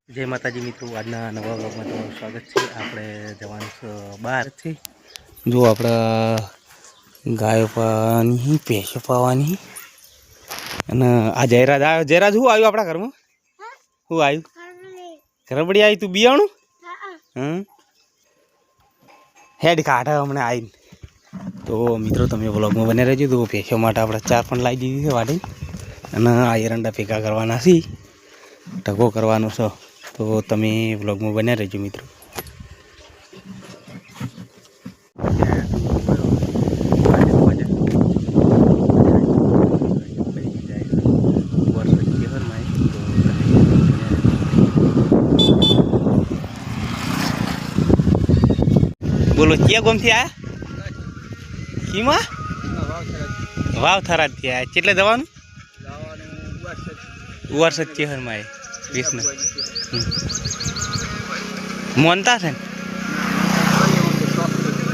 जय माताजी मित्रों, आज नवा व्लॉग में तुम्हाરું स्वागत है। આપણે જવાનું છે બહાર છે જો આપણા ગાયો પાવાની ભેંસો પાવાની અને આ જયરાજ આવ્યો। જયરાજ શું આવ્યું આપણા ઘરમાં? શું આવ્યું? રબડી આવી? તું બિયાણું? હેડ કાઢે હમણાં આવીને। તો મિત્રો તમે વ્લોગમાં બને રહેજો। તો ભેંસો માટે આપણે ચાર પણ લાવી દીધી છે વાડી અને આ એરંડા ભેગા કરવાના છે, ઢગો કરવાનો છે। तो तमे व्लॉग में बने रहो मित्रों। बोलो क्या गोम थी आया कीमा वाव थरा थी आया चेटले जवानु वर्ष चेहर में विष्णु मोनता है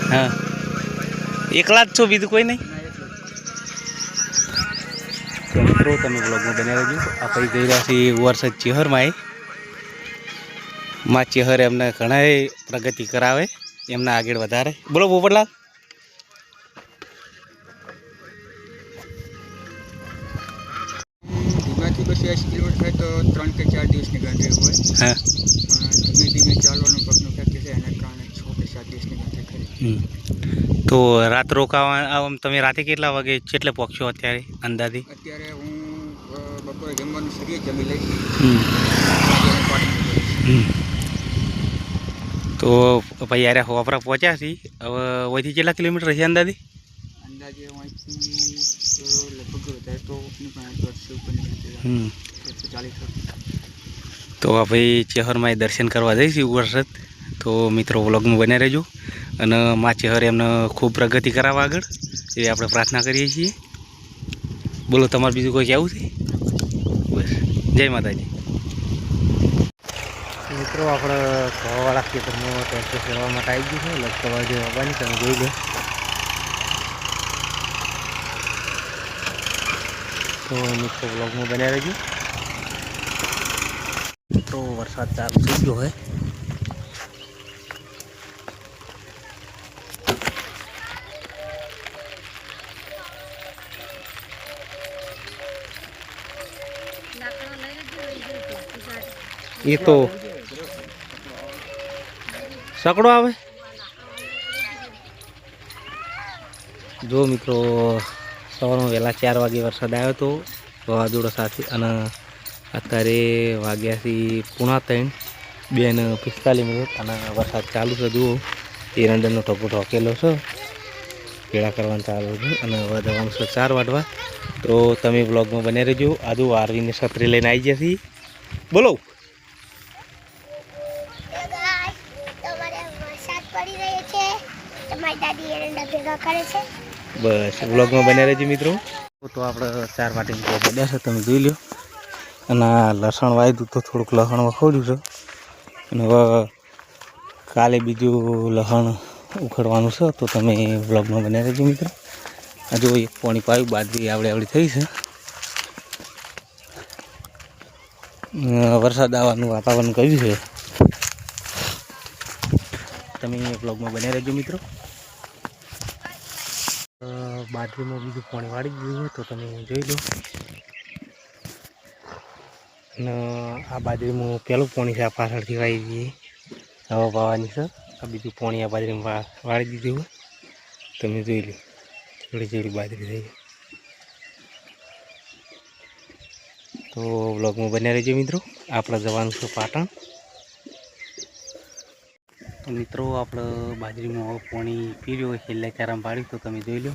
हाँ एकला छो बीजू कोई नहीं। तो मित्रों तमे ब्लॉग में बने रहो। आप गई रहा वर्ष चेहर में माँ चेहर एमने घणा प्रगति करावे, एमने आगे वधारे। बोलो पोपटलाल। बस 80 किलोमीटर है तो 3 के 4 दिवस की गणतरी हुए। हाँ धीमे धीमे चालवानो पगनो फैक्टर है एना कारणे 6 के 7 दिवस की गणतरी करी। तो रात रोकावा आम तमे राते કેટલા વાગે કેટલે પહોંચ્યો અત્યારે અંદાજી? અત્યારે હું બપોરે જમવાનું સરીએ જમી લઈ તો ભાઈ યાર હોપરા પહોંચ્યા છે। હવે ઓયથી કેટલા કિલોમીટર છે અંદાજી? અંદાજે અહીંથી લગભગ વધારે તો 140। तो भाई चेहर में दर्शन करवा जईशी वर्षत। तो मित्रों व्लॉग में बने रहो અને માં ચેહર એમને ખૂબ પ્રગતિ કરાવવા આગળ એ આપણે પ્રાર્થના કરીએ છીએ। બોલો તમારે બીજું કોઈ કહેવું છે? બસ જય માતાજી। મિત્રો આપણે ઘઉંવાળા ખેતરમાં ટ્રેક્ટર ફેરવા માટે આવી ગયું છે। લગભગ વાગે આવવાની તમે જોઈ લો। તો મિત્રો વ્લોગમાં બન્યા રહેજો। तो वरसाद चालू थी गयो है। ये तो सकड़ो आवे जो मित्रों सवार में वेला 4 वागे वरसाद आयो तो वावाजोड़ा साथे अने अत्यारे वाग्या 3:45 2:45 अने वरसाद चालू है। जुओ एरंडानो टोपो ढोकेलो छे, पेड़ा करवानुं चालू है अने हवे जवानुं छे 4 वाटवा। तो तमे ब्लॉग में बने रहो। आजू आरवी ने छतरी लईने आई गया। बोलो बस ब्लॉग में बने रहो मित्रों। तो आप 4 वाटी बढ़िया है तब जी लो। અને લસણ વાવ્યું તો થોડુંક લસણ વખોડ્યું છે અને હવે કાલે બીજું લસણ ઉખડવાનું છે। તો તમે વ્લોગમાં બન્યા રહેજો મિત્રો। આ જો એક પાણી પાયું બાજરી આવડી થઈ છે। વરસાદ આવવાનું વાતાવરણ કર્યું છે। તમે વ્લોગમાં બન્યા રહેજો મિત્રો। બાજરીમાં બીજું પાણી વાળી દીધું છે તો તમે જોઈ લો। आ बाजरी में पहलू पानी से पाछड़ थी वाई दी हवा पानी से आ बीजू पानी आ बाजरी में वाड़ी दीधु है। तमे जोई लो थोड़ी थोड़ी बाजरी थी। तो व्लॉग में बने रहो मित्रों। आप जवान छो पाटण। तो मित्रों आप बाजरी में पानी पी लो छेल्ला चाराम पाड़ी तो तमे जोई लो।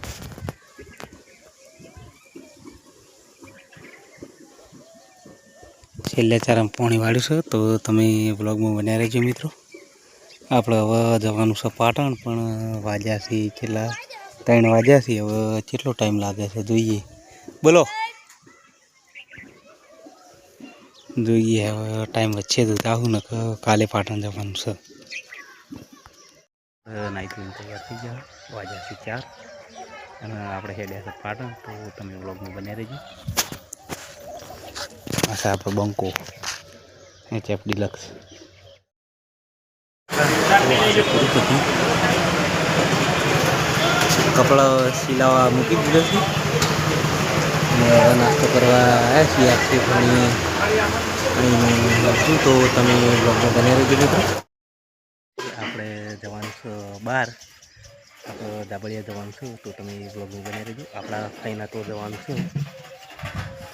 छेल्ले चाराम पाणी वाळ्युं छे तो तमे ब्लॉग में बन्या रहेजो मित्रों। आपणे हवे जवानुं छे पाटण पण वाज्या छे छेल्ला 3 वाज्या छे। हवे કેટલો टाइम लागे छे જોઈએ। बोलो જોઈએ हवे टाइम वच्चे तो जाऊं न काले पाटण जवानुं छे। नाई धोईने तैयार थई गया वाज्या छे 4 અને આપણે હેડ્યા છે પાટણ। તો તમે વ્લોગ में बन्या रहेजो। अच्छा आप बंको HF ડિલક્સ. કપડાં સિલાવા મૂકી દીધા છે અને હવે નાસ્તો કરવા આવ્યા છીએ આખી પાણી શું તો તમે બ્લોગમાં બને રહેજો મિત્રો. આપણે જવાનું છે બહાર, આપણે ધાબળિયા જવાનું છું તો તમે બ્લોગમાં બને રહેજો. આપણા ફઈના તો જવાનું છું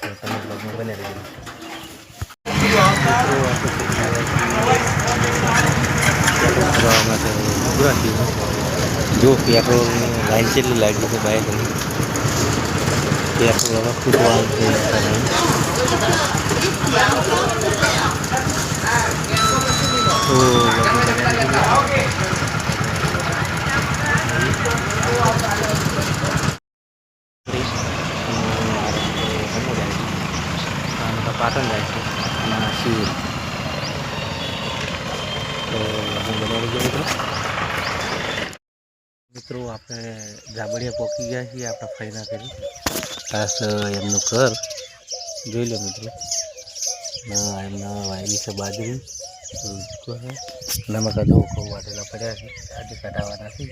તો તમે બ્લોગમાં બને રહેજો. જો પેટ્રોલ લાઈન કેટલી લાગી છે બાઇકની. પેટ્રોલ હવે ખૂટવાનું છે. પાટણ જાય છે અને શિવ તો મિત્રો આપણે ધાબળિયા પહોંચી ગયા છીએ આપણા ફાઈના કરી. ખાસ એમનું ઘર જોઈ લો મિત્રો. એમના વાયલી છે બાજરી નમક જો ઘઉં વાટેલા પડ્યા છે, આજે કઢાવવાના છે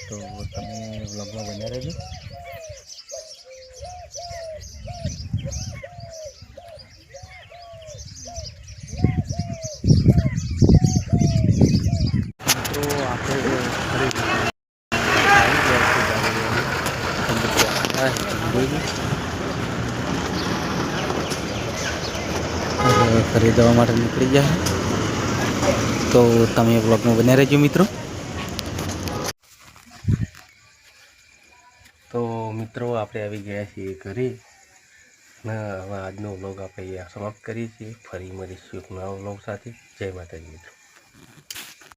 તો તમે વ્લોગમાં બન્યા રહેજો. મિત્રો આપણે ખરીદવા માટે નીકળી ગયા તો તમે બ્લોગમાં બન્યા રહેજો મિત્રો. તો મિત્રો આપણે આવી ગયા છીએ ઘરે ને હવે આજનો વ્લોગ આપણે સમાપ્ત કરીએ છીએ. ફરી મળીશું એક નવા વ્લોગ સાથે. જય માતાજી મિત્રો.